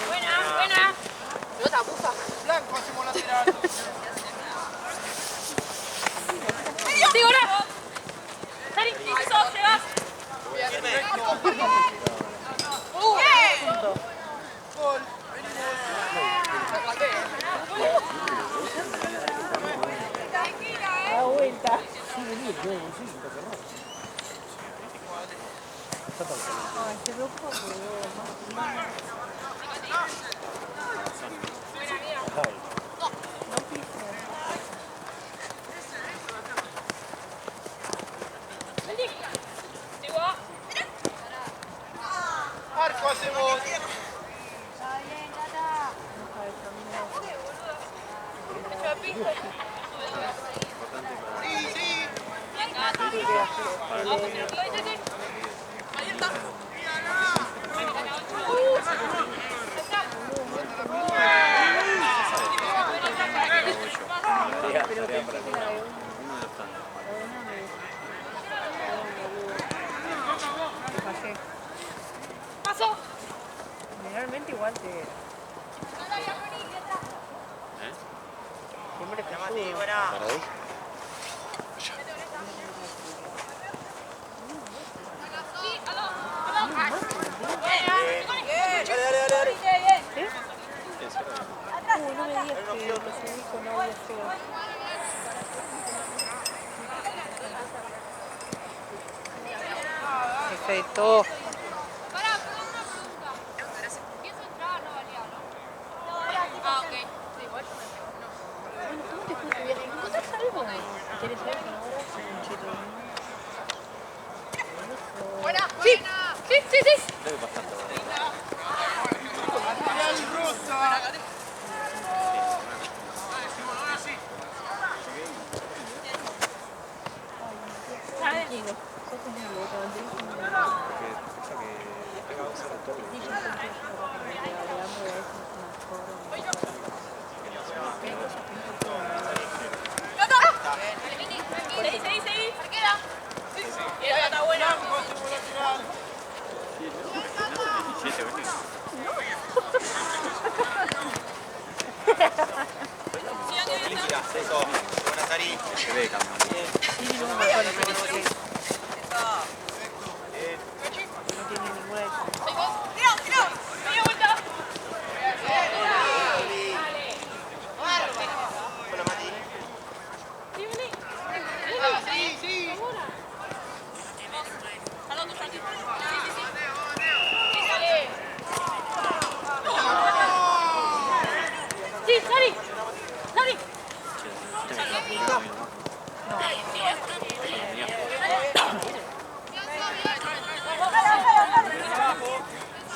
Buena. Pelota bufa. Blanco hacemos la tirada. Sí, ahora. Sari, piso, se va. Gol. Da vuelta. Ay, qué loco, Arco hacemos. Sí, sí. Paso. Generalmente igual te... Siempre te ayudo. ¿Para vos? Dale. Uy, no me digas que lo subí con audio feo. Perfecto. Bueno, ¿cómo te fue tu viaje? ¿Encontrás algo? ¿Quieres saber con ahora? Buena. Sí. Debe pasar todo. Lateral rosa. Tranquilo. Sos un niño, te mantienes un Seguí. Arquera. Y esta está buena. Blanco hacemos lateral. Felicidad, eso. Buena Sari. Se ve, campeón. Sí, no me acuerdo, pero sí. No tiene ninguna de Tira. Media vuelta. Hola, Mati. Sí. Al otro, Santi. Sí. Sí, Sari.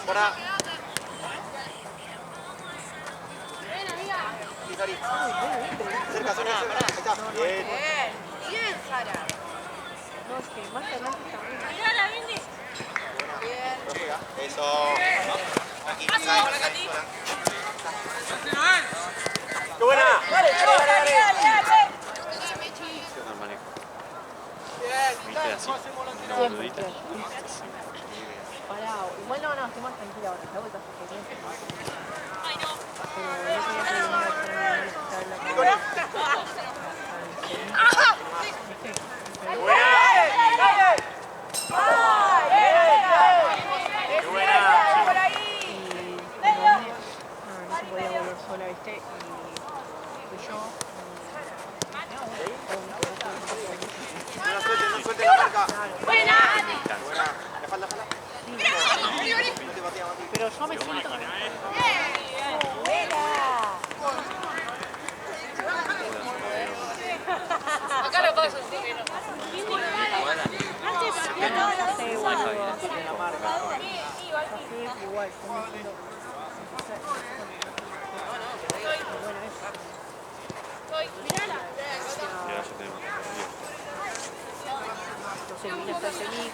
Para. Sí, Sari. Cerca. Ahí está. Bien. Bien, Sara. No, es que más adelante también. Mirala, Vindy. Eso. Aquí. Paso. Hola, Katy. ¡Qué buena! Dale. Yo no manejo. Bien. Viste así. Hacemos Una lateral. boludita. Pará, igual no, estoy más tranquila ahora. La vuelta se quedó. Ay, no. Pero yo quería que viniera a hacer la cara. No se podía volver sola, ¿viste? Y fui yo. No suelte la marca. Buena. Buena. Le falta. Pero yo me siento... Acá lo paso. Igual, Mirala. Ya tenemos. entonces vine hasta seguir.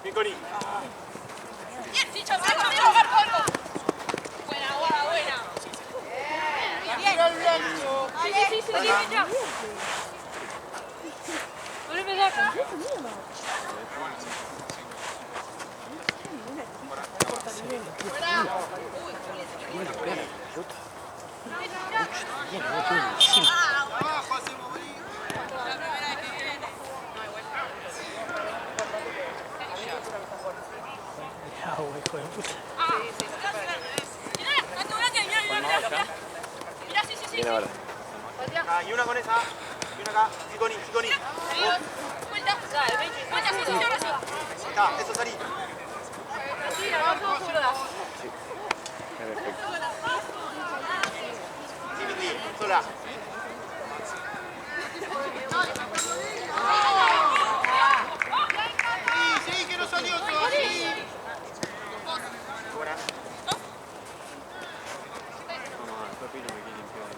Piccoli. Chicho, algo. Buena. Lateral blanco. sí, ya. Volveme de acá. Hijo de puta. Viene ahora. Y una con esa. Y una acá. Sigoni. Vuelta, sí, ahora sí. Acá, eso salí. Sí, Mindy, sola. Sí, que no salió todo así. Buena. Mamá, después Pino me quiere limpiar.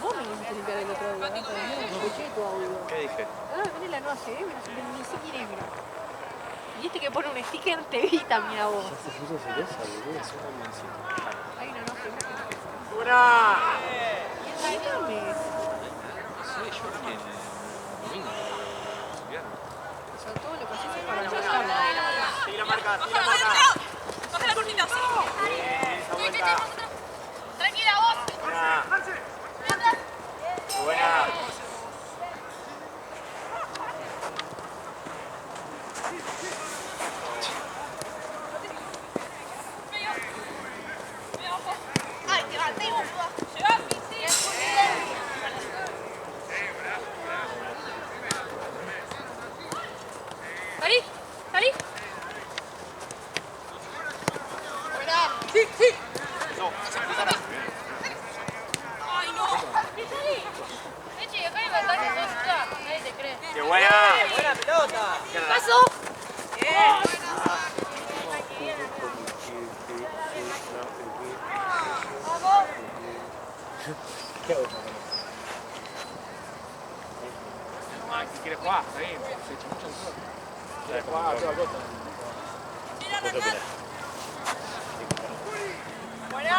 Vos me viniste a limpiar el otro día, ¿no? Escuché tu audio. ¿Qué dije? Ah, vení la nueva CD, ni sé quién es, mira. Y este que pone un sticker te vi también a vos. Se puso celosa, boludo, es una mancita. Hay una nueva CD. Buena. Dígame. Sí, yo vi en el domingo. Son todo lo que haces para la Sigue la marca. Baja la cortita, sí. Esa vuelta. Tranquila, vos. Buena. Buena. Ay, que va, te iba. Llegá, ¿Salí? Eso, Susana. Ay, no. Eche, acá hay bastante tonta. Nadie te cree. ¡Qué buena! Buena pelota. ¿Qué pasó? Vamos. ¿Qué hago? Si quieres jugar, está bien. Se echa mucho el sol. ¿Quieres jugar? Toda cosa. Mira la ¿Vos qué cara. opinás? Buena.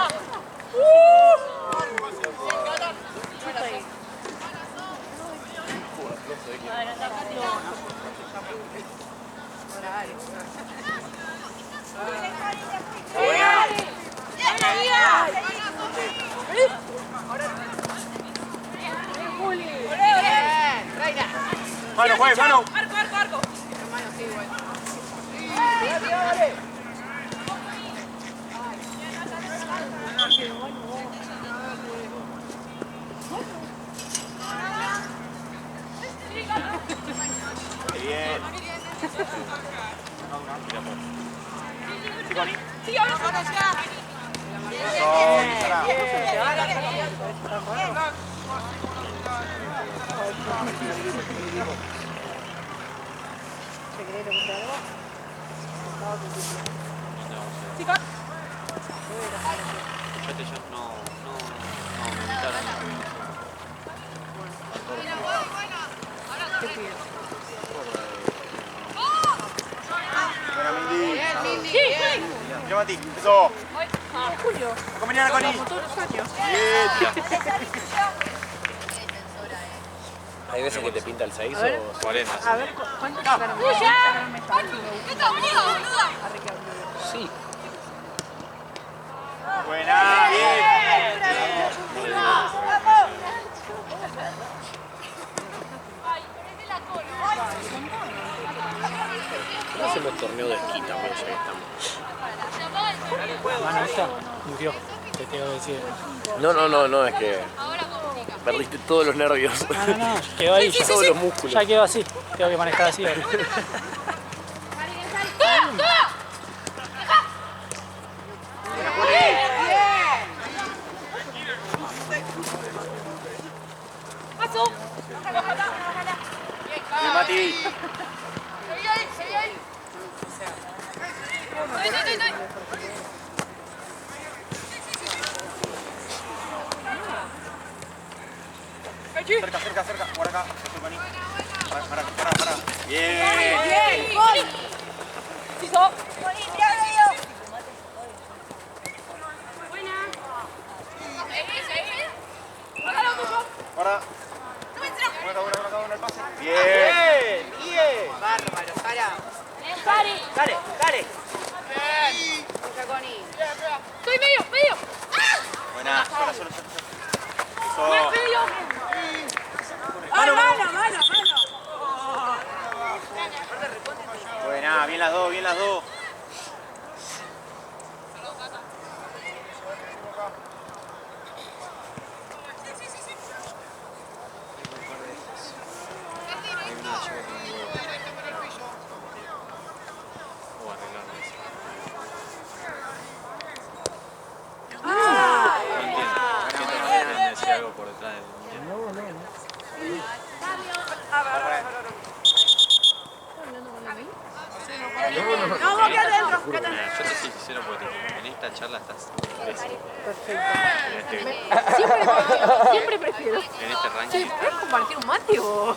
Mano, juegue, mano. Arco. Qué bien. Sigoni. Sí, ahora ya. Eso, Sara. ¿Se querés preguntar algo? Chicos. Fíjate, yo no me invitaron. ¿Qué pides? Buena, Mindy. Sí. Mira, Mati. Eso. Julio. Acompañar a Connie. Como todos los años. ¿Hay veces que te pinta el 6 A ver. o...? 40. A ver, ¿cuánto sacaron? Sacaron un estado. ¿Qué está unido, boluda? Arre que abrió. Sí. Buena. Bien. Ay, ponete la cola. No hacemos torneo de esquí también, ya que estamos. Mano, esta murió, te tengo que decir. No, es que perdiste todos los nervios. No, quedó ahí. Todos los músculos. Ya quedó así. Tengo que manejar así ahora. Paso. Bien, Mati. Seguí ahí. Estoy. Cerca, cerca, cerca. Por acá. Para. Bien. Bien, gol. Para. Una el pase. Bien. Bien. Bárbaro, Sara. Dale. Estoy medio. Buena. Solo. Medio. Mano. Buena, bien las dos. Algo por detrás del No, vos quedate dentro. Yo te soy sincero porque en esta charla estás pésimo. Siempre prefiero. En este ranking. ¿Puedes compartir un mate o...?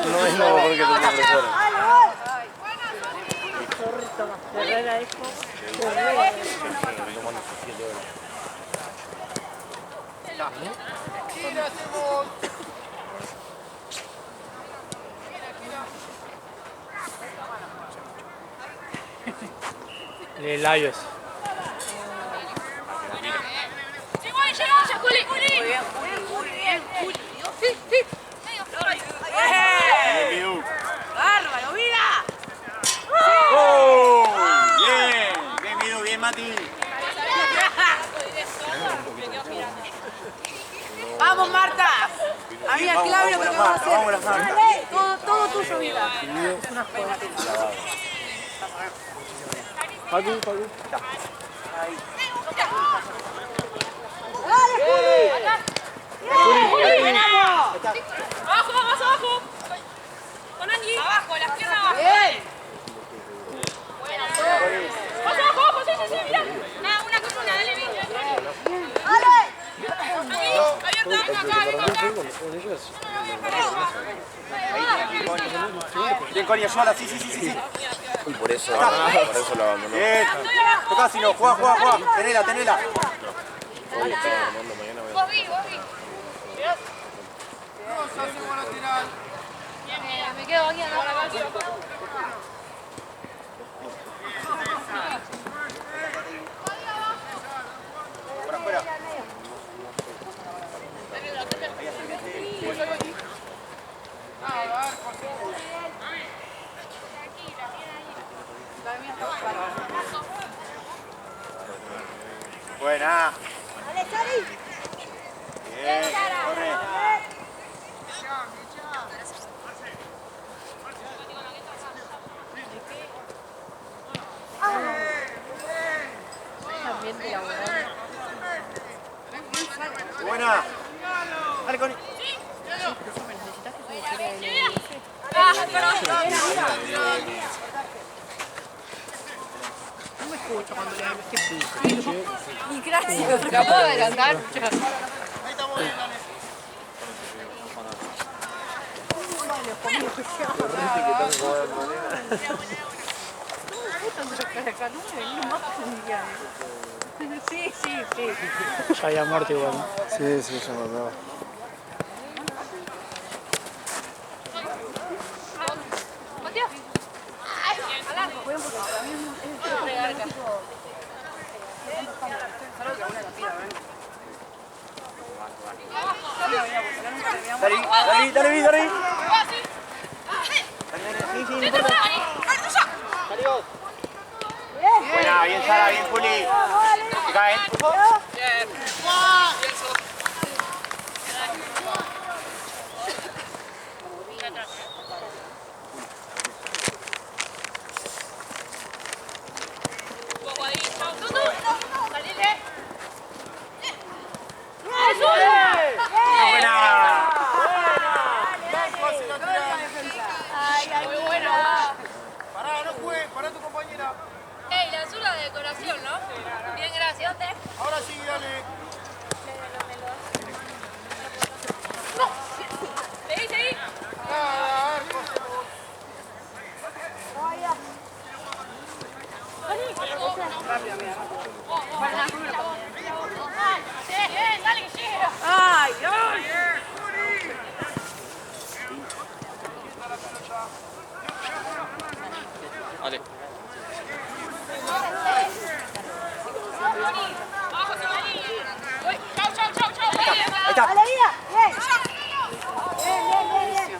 No es nuevo porque tu profesora. De labios. Muy bien. Bárbaro, mira. Bien, Mati. Vamos, Marta. Amiga, clave lo que te vamos a hacer. Todo tuyo, vida. Pagu. Abajo. Con Angie. Abajo, las piernas abajo. Bien. Abajo, sí, mira. Nada, una columna, dale bien. Bien, Cori, ayúdala, sí. Y por eso lo abandonó. Bien. Tocá, si no, juega. Tenela. Vos vi. Me quedo aquí a la cabeza. Por afuera. Buena. Bien, corre. Buena. Dale, Connie. No me escucho cuando le hablo. Y gracias, porque acabo de adelantar. Sí. Ya había muerto igual. ¿No? Sí, ya me acabo. Dale. Buena, bien Sara, bien Juli. ¿Te caen? Ey, la azul de decoración. Gol, ¿no? Bien, gracias. Ahora sí, dale. Seguí, seguí. Bien, dale que llega. ¡Ay, ay! Vale. Abajo, Simoni. Uy, chau, chau, chau, chau. Ahí está. ¡A la vida! ¡Bien! Bien, bien, bien, bien.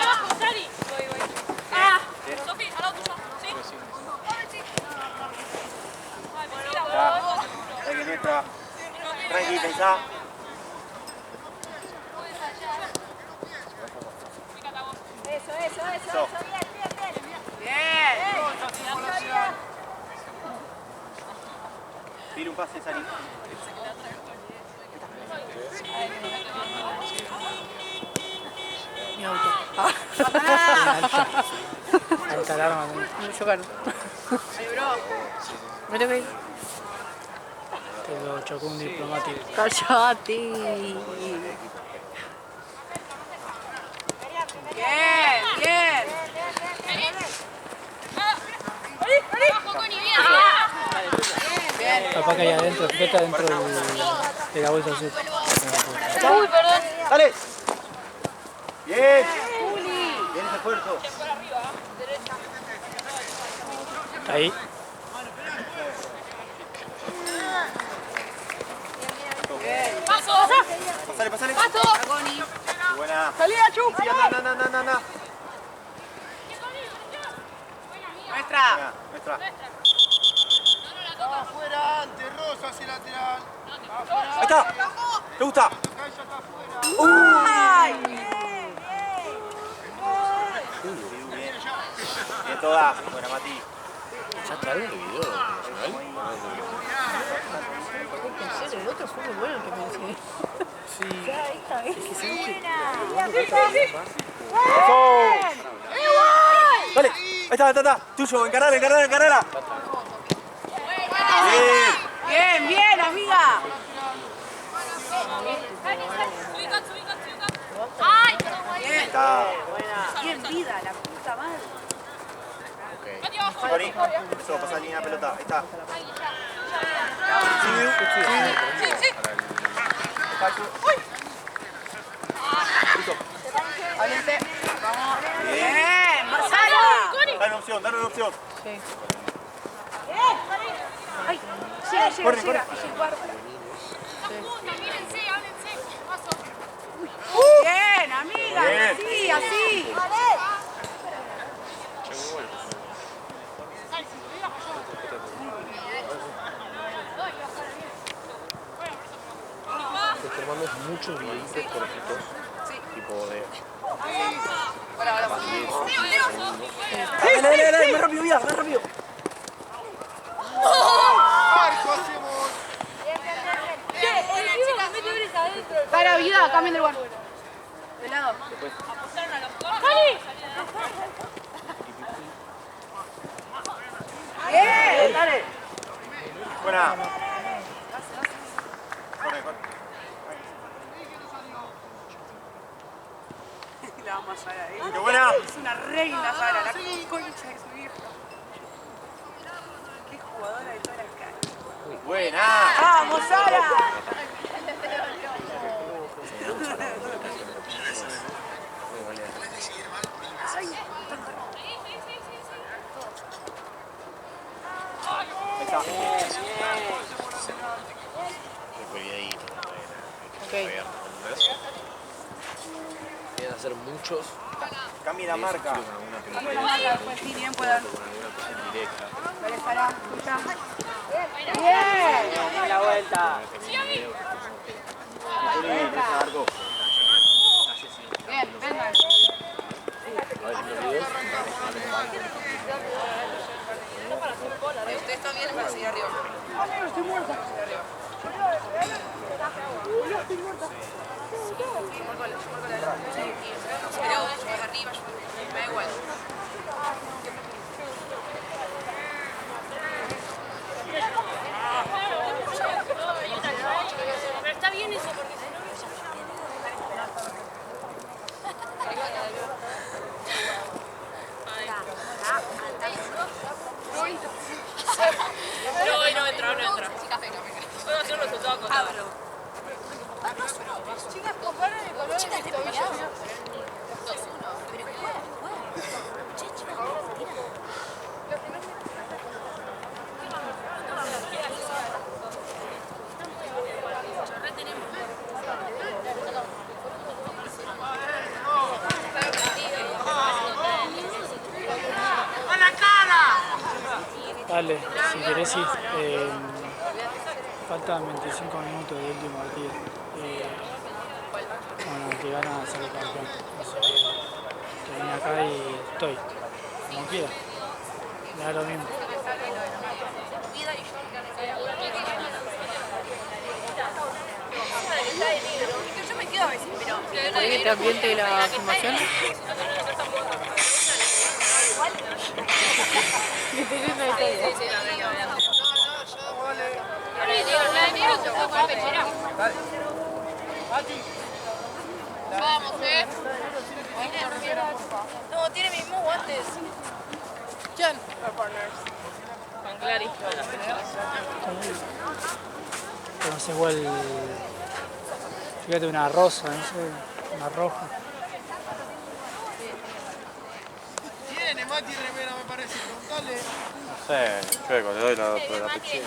Abajo, Sari. Ah, Sofi, al lado tuyo. Sí. Ahí que entra. Tranqui, pensá. Eso, eso, eso, Eso. eso. Bien, bien, bien. Bien. Tira un pase, Sari. Mi auto. Alta alarma. Me chocaron. Me tengo que ir. Te lo chocó un diplomático. ¡Cállate! Bien, bien. Abajo, Connie, bien. Capaz que hay adentro, fíjate adentro de la bolsa azul. Uy, perdón. ¡Dale! ¡Bien! Bien ese esfuerzo. Ahí. Paso. Pasale, pasale. Paso. Buena. ¡Salida, Chu! Sí, anda, anda, anda, anda. Nuestra. Venga, nuestra. Afuera antes, Rosa hacia lateral. Ahí está. ¿Te gusta? ¡Ay! Bien. Bien todas. Buena, Mati. ¿Ya está viendo el video nacional? En serio, el otro fue muy bueno el que me decía. Sí. Ya, ahí está, ¿ves? Dale. Ahí está, ahí está. Tuyo, encarala, encarala, encarala. Bien. Bien, bien, amiga. Ay, Ahí está. Bien vida, la puta madre. Cori, empezó a pasar línea de pelota. Ahí está. sí, sí. Bien, Marcelo. Dale una opción, dale una opción. Ay, llega, llega, Corre, llega. Mírense, háblense. Paso. Bien, amiga. Bien. Así, así. Estoy tomando muchos videitos cortitos. Tipo de... Dale, dale, dale, más rápido, vida, más rápido. Para vida, cambien de lugar. De lado. Bien, dale. Buena. Corre, corre. La vamos a Sara, ¡Qué buena! Es una reina Sara, la concha de su vieja. Qué jugadora de toda la cancha. ¡Buena! ¡Vamos, Sara! Ahí está. Después videíto. Ok. Quieren hacer muchos. Cambia la marca. Sí, bien, puedo dar. Directa. Dale, Sara, escucha. Bien. La vuelta. Bien, venga. Ustedes también para seguir arriba. Estoy muerta. arriba, me da igual. Pero está bien eso porque si no... No entra, no entra. Voy a hacer los resultados contados. Chicas, comparen el color de mi tobillo. Dale, si querés ir. Faltan 25 minutos del último partido. Bueno, el que gana sale campeón. Así que vine acá y estoy. Como quiera. Me da lo mismo. Yo me quedo a veces, pero... ¿Querés que te ambiente la filmación? Me estoy viendo la historia. Vamos, No, tiene mismos guantes. John. Con Clary. No sé igual. Fíjate una rosa, no sé, una roja. Tiene Mati remera, me parece. Preguntale. No sé, chueco, le doy la pechera.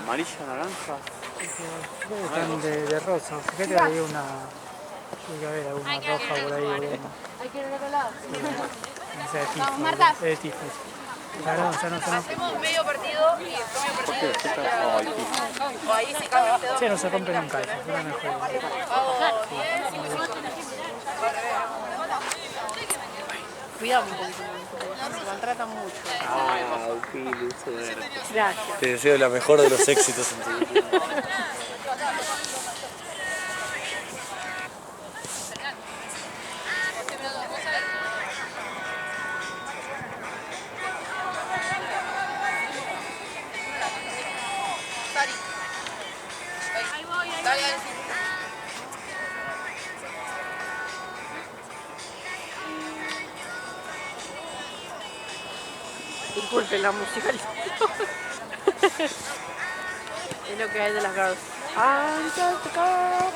Amarilla, naranja. Creo que están de rosa. Fíjate que hay una. Tiene que haber alguna roja por ahí. Hay que ir al otro lado. Esa de tifo. Vamos, Marta. Es de tifo. Sanó. Hacemos medio partido y después medio partido. O ahí se cambia este dos. Sí, no se rompe nunca eso. Es la mejor. Hago 10 y 5. Cuidado un poquito, se maltratan mucho. Pili, suerte. Gracias. Te deseo la mejor de los éxitos en tu vida. Disculpen la musicalización. Es lo que hay de las girls. I'm just a girl.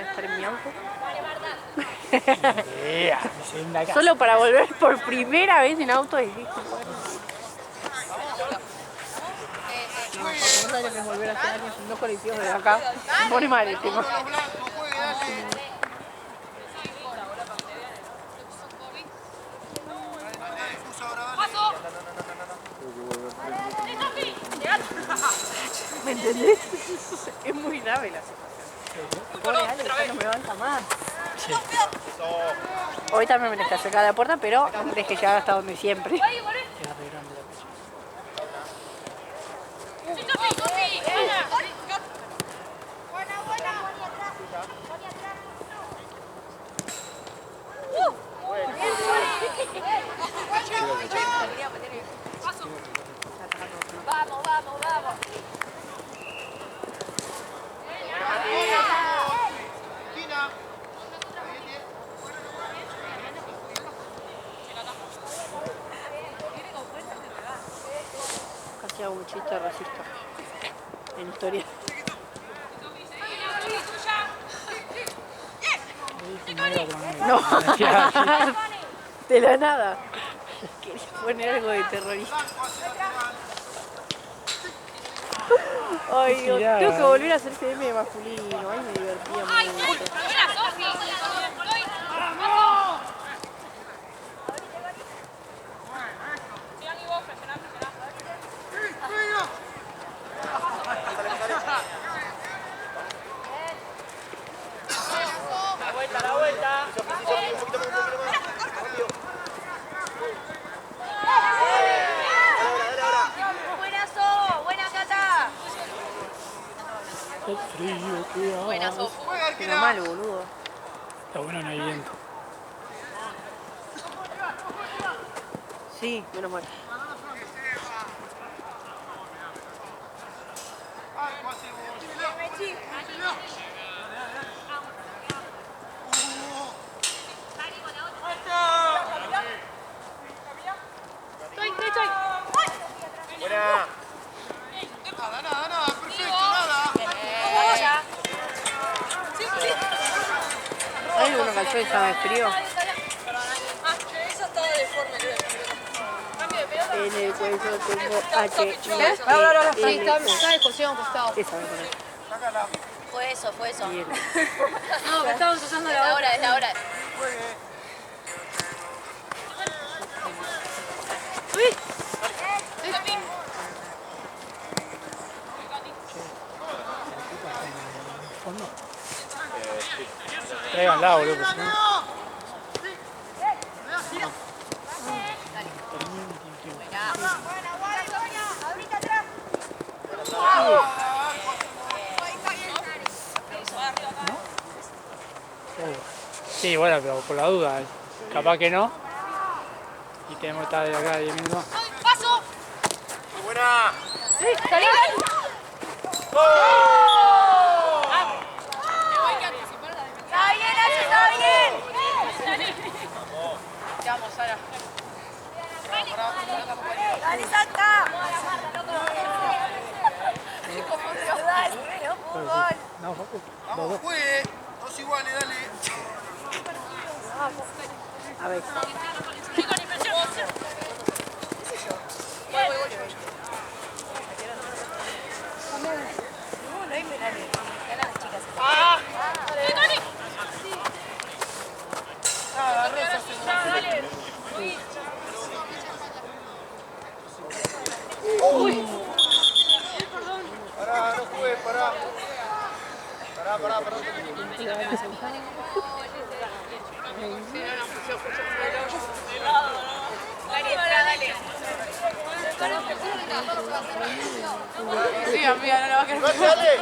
¿Estar en mi auto? Solo para volver por primera vez en auto y listo. No sabes lo que es volver hace años en dos colectivos de acá. Me pone mal el tema. ¿Me entendés? Es muy grave la situación. Pobre Ale, ya no me avanza más. Sí. Hoy también me la está cerca de la puerta, pero dejé llegar hasta donde siempre. Queda re grande la pechera. Vamos, vamos, vamos. Casi hago un chiste racista en historia. No, de la nada. Quería poner algo de terrorista. Ay, Dios, tengo que volver a hacer CM masculino. Ay, me divertía mucho. ¡Hola, Sofi! el frío que hace. Buena, Sofu. Pero malo, boludo. Está bueno, no hay viento. Sí, menos mal. Buena. Hay uno que al suelo estaba de frío. Esa estaba deforme, creo. En el cuello tengo H. ¿Qué? Sí, está de cocción costado. Esa me parece. Fue eso, fue eso. Bien. No, que estábamos usando la hora, es la hora. ¿Fondo? Tráiganla, boludo, pues, ¿no? Sí, bueno, pero por la duda, capaz que no. Y tenemos que estar de acá 10 minutos. ¡Paso! Buena. Sí, salí. ¡Está bien, Nacho, está bien! Vamos, Sara. ¡Dale, saca! No, Facu. Vamos, juegue. Dos iguales, dale. A ver. Pará, no juegue, pará. Pará. Sí, amiga, no le va a querer. Dale.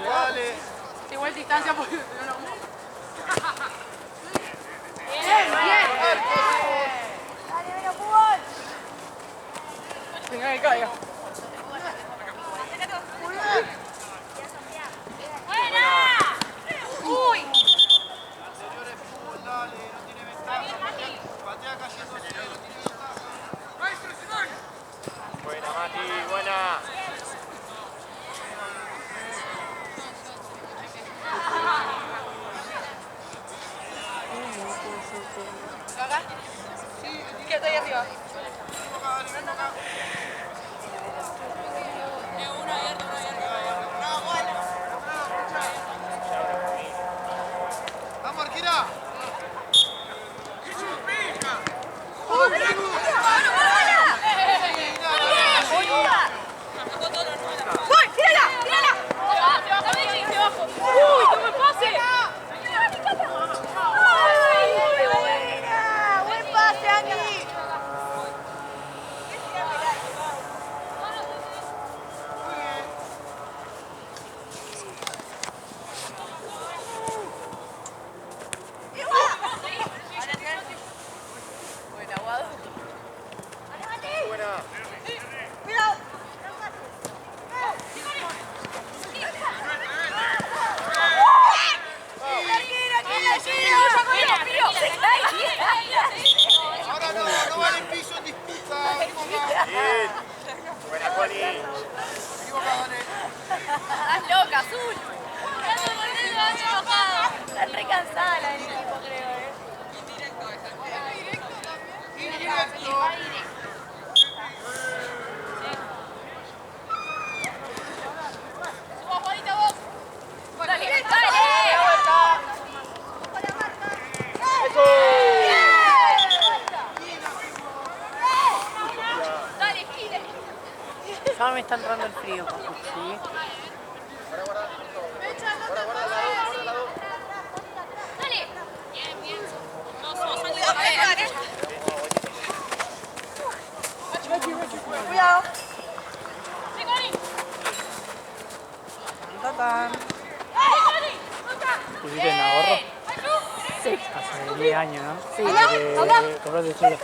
Dale. Igual distancia porque no lo... Venga, que caiga. ¡Uy! Señores, fútbol, dale. No tiene ventaja. Patea cayendo, no tiene ventaja. Buena, Mati, buena. ¿Acá? Sí. ¿Qué está ahí arriba? Vamos, Arquera. ¡Voy! ¡Tírala! ¡Tírala! ¡Uy! ¡Qué buen pase! ¡Buen pase, Ani! Buena, Guado. Buena. ¡Cuidado! Ahora no vale piso en disputa. Bien. Buena, Connie. Equivocado, dale. ¡Estás loca, Azul! Están re cansada la del equipo, creo, Indirecto. ¡Suba, Juanita, vos! ¡Dale, dale! ¡Dale, Gile! Ya me está entrando el frío, Papu, ¿sí? ¡Dale! Bien, bien. No, somos Cuidado. tocan. ¿Pusiste en ahorro? Sí. Hace 10 años, ¿no? Sí. Porque compraste solo.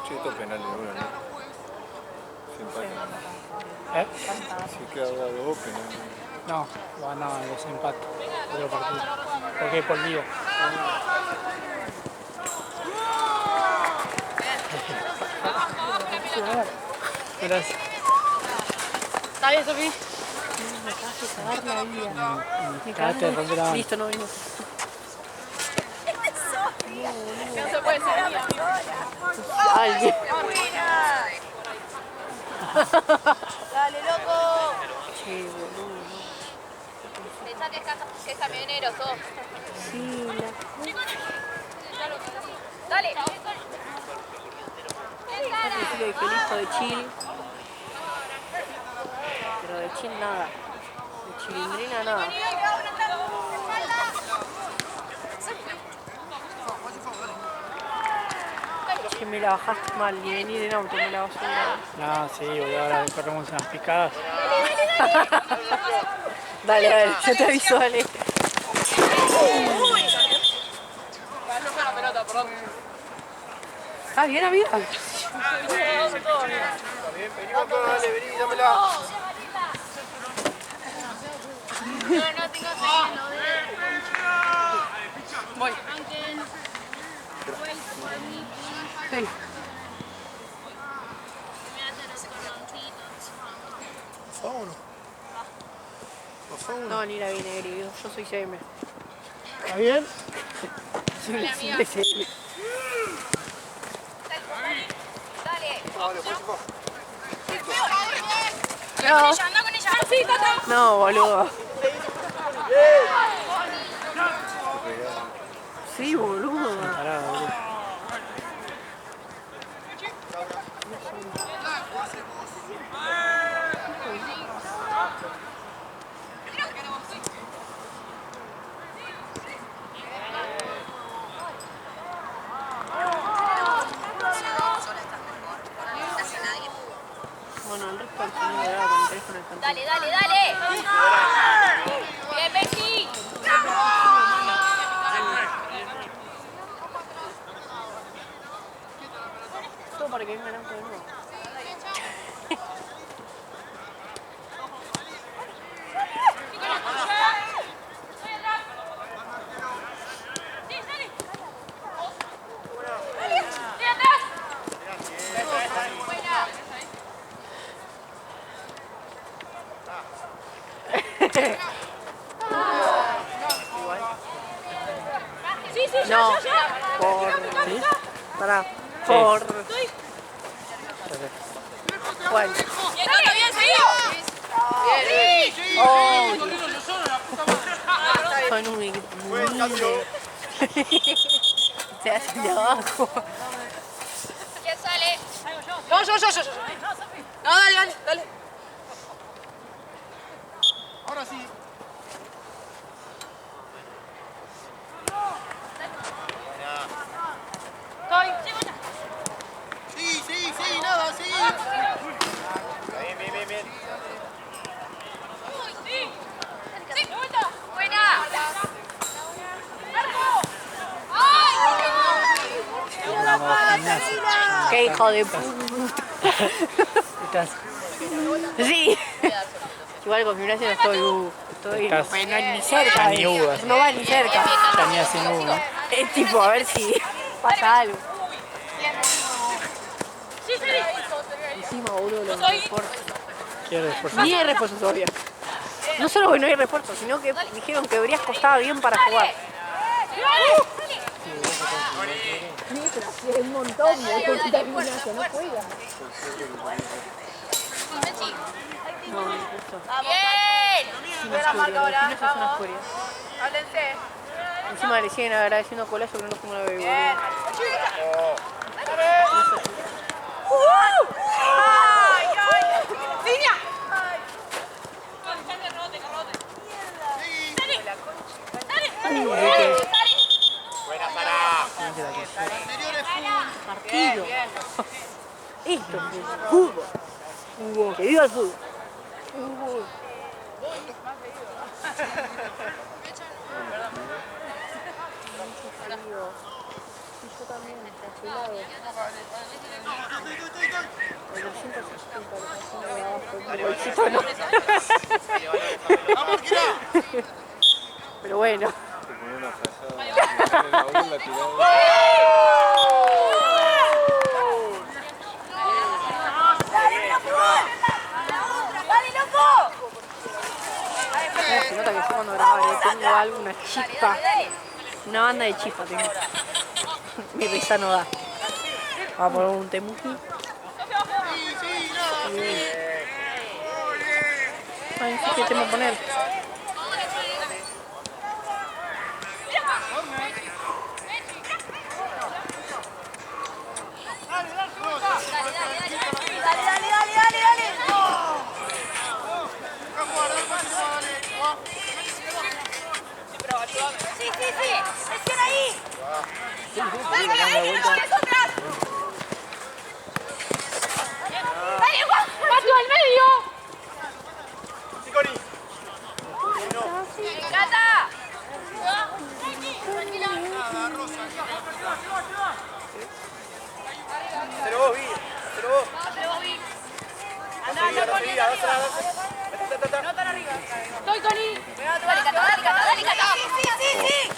Che, estos penales de una, ¿no? Simpático. ¿Eh? Si queda de vos, penales. No, van a desempate. Otro partido. Porque es por día. Gracias. ¿Está bien, Sofi? Me acabas de cagar la vida. Me Cagaste de romper la mano. Listo, no venimos. No se puede ser mía. Alguien. Dale, loco. Che, boludo. Pensá que es camionero, sos. Sí, Dale. la que listo de chill. Pero de chill nada. De chilindrina nada. Que me la bajaste mal, ni venir en auto me la vas a bajar. No, sí, boludo, ahora corremos unas picadas. Dale, dale, yo te aviso, dale. ¿Está bien, amiga? Está bien, vení, Paco, dale, vení, dámela. No tengo señal, Voy. Sí. Vámonos. No, ni la viene, querido. Yo soy CM. ¿Está bien? Soy la CM. Dale. Dale, pues, Paco. No. Anda con ella. Sí, Tata. No, boludo. Sí, boludo. Pará, boludo. Bueno, el resto del sonido de ahora con el teléfono está. Dale, dale, dale. Bien, Messi. Todo para que venga el auto de nuevo. No, por... ¿Sí? Pará, por... ¿Cuál? Bien, Tata, bien, seguido. Oh, son un equipo humilde. Se hacen de abajo. ¿Quién sale? Yo. No, dale. Ahora sí. Sí, nada, sí. Bien. Sí, de vuelta. Buena. ¡Ay! Qué hijo de puta. Estás, Sí. Igual con gimnasia no estoy Estás- ni cerca. ni uvas. No va ni cerca. tenía sin uno, ¿no? Es tipo, a ver si pasa algo. Sí, sí. Encima, boludo, los refuerzos. Quiero esforzar. Ni hay refuerzos todavía. No solo que no hay refuerzos, sino que dijeron que Briasco estaba bien para jugar. Un montón de gimnasia, no juega. No, justo. Bien. Gimnasia es una furia. Háblense. Encima le siguen agradeciendo a Colazo que no nos ponga la bebé. Bien. ¡Línea! Anterior es full. Partido. Esto es fútbol. Fútbol. Que viva el fútbol. Fútbol. Yo también, afilado. Pero siento que bolsito no. Pero bueno. Se nota que yo cuando grababa tengo alguna chispa. Una banda de chispa tengo. Mi risa no da. Vamos a poner un temuki. Ay, no sé qué tema poner. Sí, presiona ahí. Dale, Pato al medio. Cata. Pero vos, Vi. Pero vos. Anda, Connie. No tan arriba. Estoy, Connie. Dale, Cata. Sí.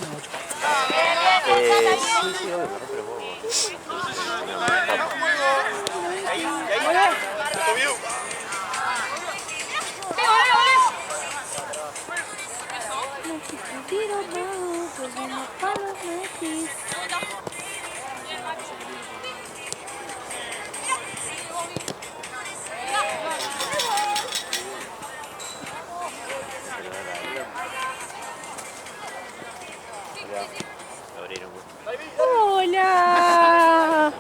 Hola.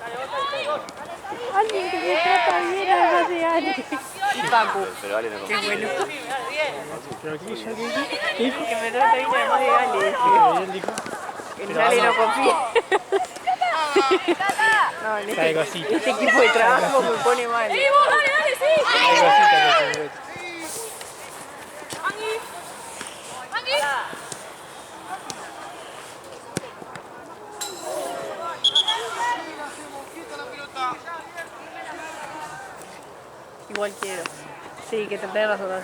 Alguien que me trata bien algo de Ale. Y Paco. Pero Ale no Qué bueno. ¿Pero qué? ¿Yo qué? Que me trata bien además de Ale. Pero él dijo. Que en Ale no confía. No, en Cae cosita. este equipo de trabajo me pone mal. Dale, sí. Cae cosita que se Angui. Igual quiero. Sí, que te tengas razón.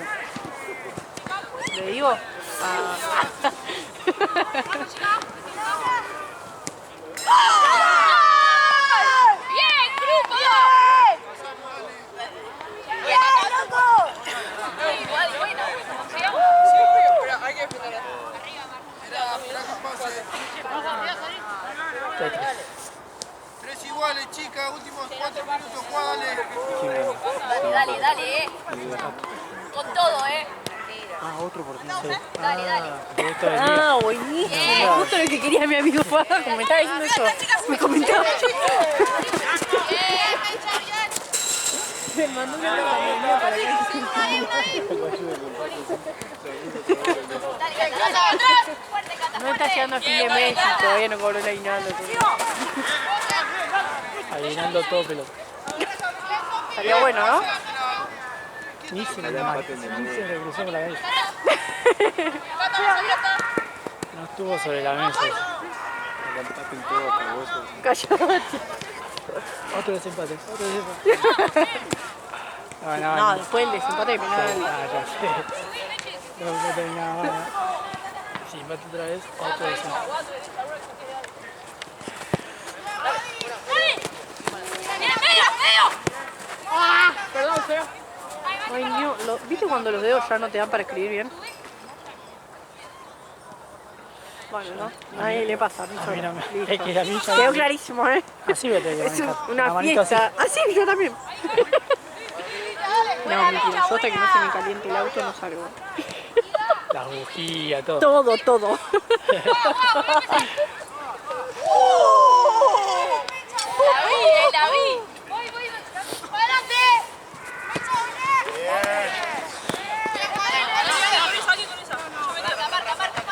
¿Le digo? Bien, grupo. Bien, loco. Igual, bueno. Hay que esperar. Tres iguales, chicas, últimos 4 minutos, dale. Dale. Con todo, Ah, otro por ti. Dale. Ah, buenísimo. Justo lo que quería mi amigo Fada. Como me estaba diciendo eso. Me comentaba. Me mandó una familia para que no está llegando a fin de mes y todavía no cobró el aguinaldo. Aguinaldo todo pelota. Estaría bueno, ¿no? Ni se regresó con la mesa. No estuvo sobre la mesa. Callate. Otro desempate. No, después el desempate de penal. Ah, ya sé. No terminaba más. Si empate otra vez, otro desempate. Perdón, feo. Ay, Dios, ¿viste cuando los dedos ya no te dan para escribir bien? Bueno, ¿no? A nadie le pasa. A mí no me... Listo. Es que a mí ya... Quedó clarísimo, ¿eh? Así me tengo que Es manejar. una La manito fiesta. así. Ah, sí, yo también. No, mentira. Yo hasta que no se me caliente el auto no salgo. Las bujías, todo. Todo. La vi. Voy. ¡Adelante!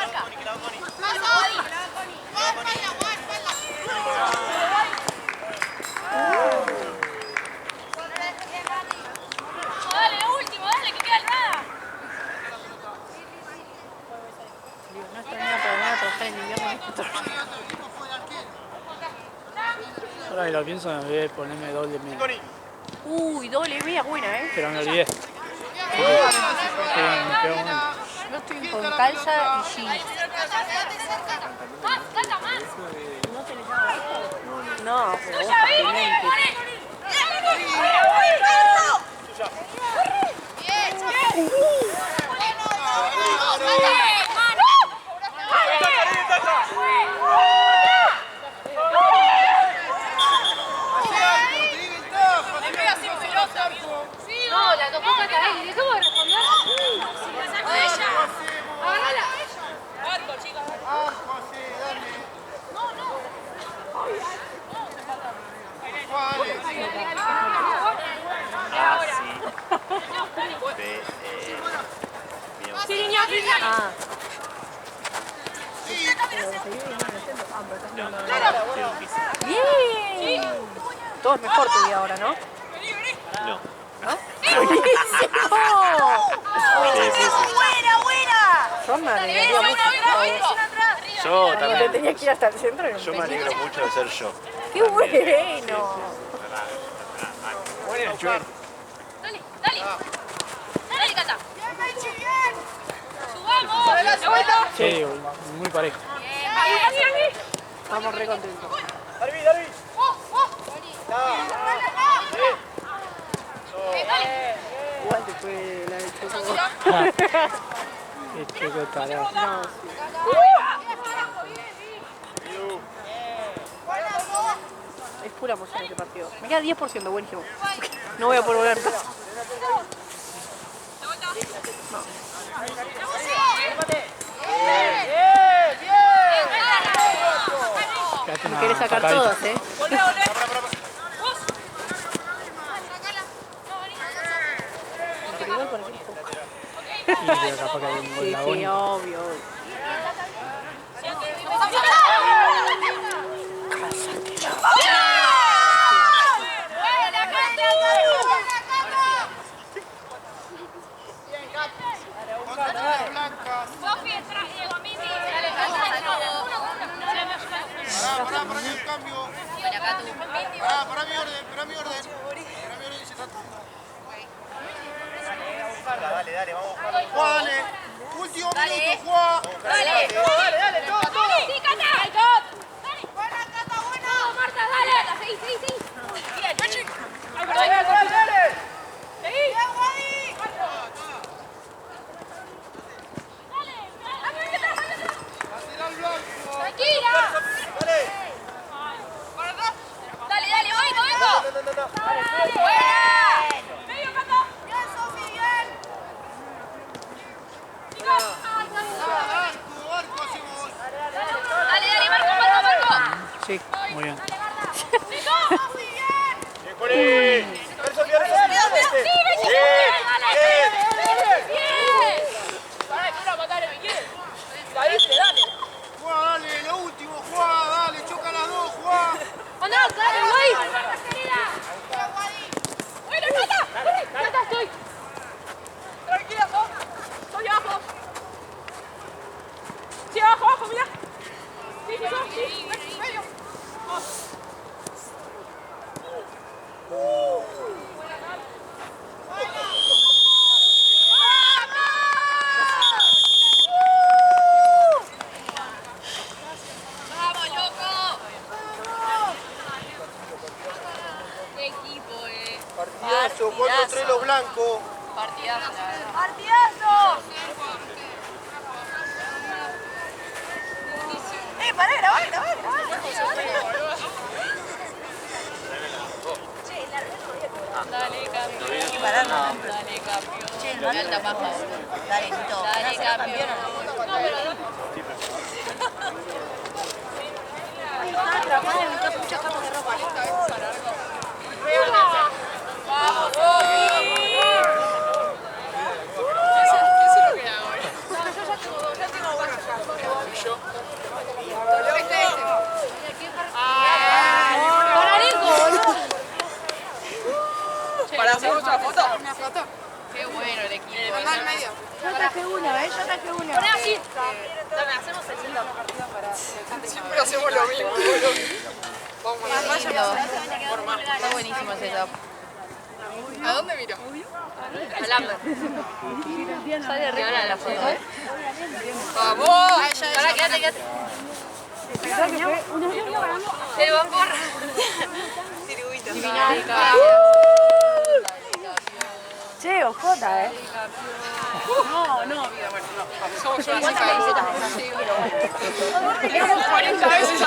Marca. Ahora que lo pienso, me olvidé de ponerme doble media. Uy, doble B es buena, Pero me olvidé. Me pegó un momento. Yo estoy con calza y jeans. ¿No te le llama esto? No, pero vos fácilmente. No, la tocó Catalina. ¿Y cómo responder? A ella. Agárrala. Arco, chicas. Arco, sí, dale. Sí, niña. Ah. Bien. Todo es mejor tu vida ahora, ¿no? No. ¿No? ¡Buenísimo! ¡Buena, buena! Yo me alegraría mucho. Yo Te también. tenía que ir hasta el centro. Yo me alegro mucho de ser yo. ¡Qué bueno! Bueno, Joel. Dale, dale. Dale, Cata. ¡Subamos! ¡De vuelta! Sí, muy parejo. Bien. Estamos re contentos. Igual después la del Choco. Qué chico tarado. No, es pura emoción este partido. Me queda 10%, buenísimo. No voy a poder volver. Quedaste Me una querés sacar patadita. todas, ¿eh? Pero igual para mí. Y pero capaz que hay un gol Sí, la sí, única. obvio. Pará, que el cambio. Pará mi orden, pará mi orden. Dice tanto. Dale, vamos. Dale. Último minuto, Juan. Dale, todo. Sí, Cata. Dale. Buena, Cata, buena. Marta, dale. Seguí. Bien. Dale. Seguí. Bien, Guadi. Lateral blanco. Tranquila. Dale, vengo. Buena. Medio, Cata. Bien, Sofi, bien. Arco hacemos. Dale, Marco. Sí, muy bien. Bien, Juli. Juan, dale, lo último, Juan, dale, choca las dos, Juan. Bueno, Cata, estoy. Tranquila, estoy abajo. Sí, abajo, mira. Sí, medio. ¡Vamos, loco! ¡Qué equipo, Partidazo, 4-3 los blancos. Partidazo, la verdad. ¡Partidazo! Pará, grabá. Dale, campeón. Dale, campeón. Che, el alta paja. Dale, Tito. Dale, campeón. No, pero no. Estaba atrapada en muchos campos de ropa. ¡Vamos, Rocky! ¿Para hacer otra foto? ¿Una foto? Qué bueno el equipo. Al medio. Yo traje una, Poné así. Dame, hacemos el segundo partido para... Siempre hacemos lo mismo. Está buenísimo el setup. ¿A dónde miro? Al Amber. Sale arriba en la foto, ¿eh? ¡Vamos! Ahora quédate. El vapor. Che, ojota, Somos una camiseta. 40 veces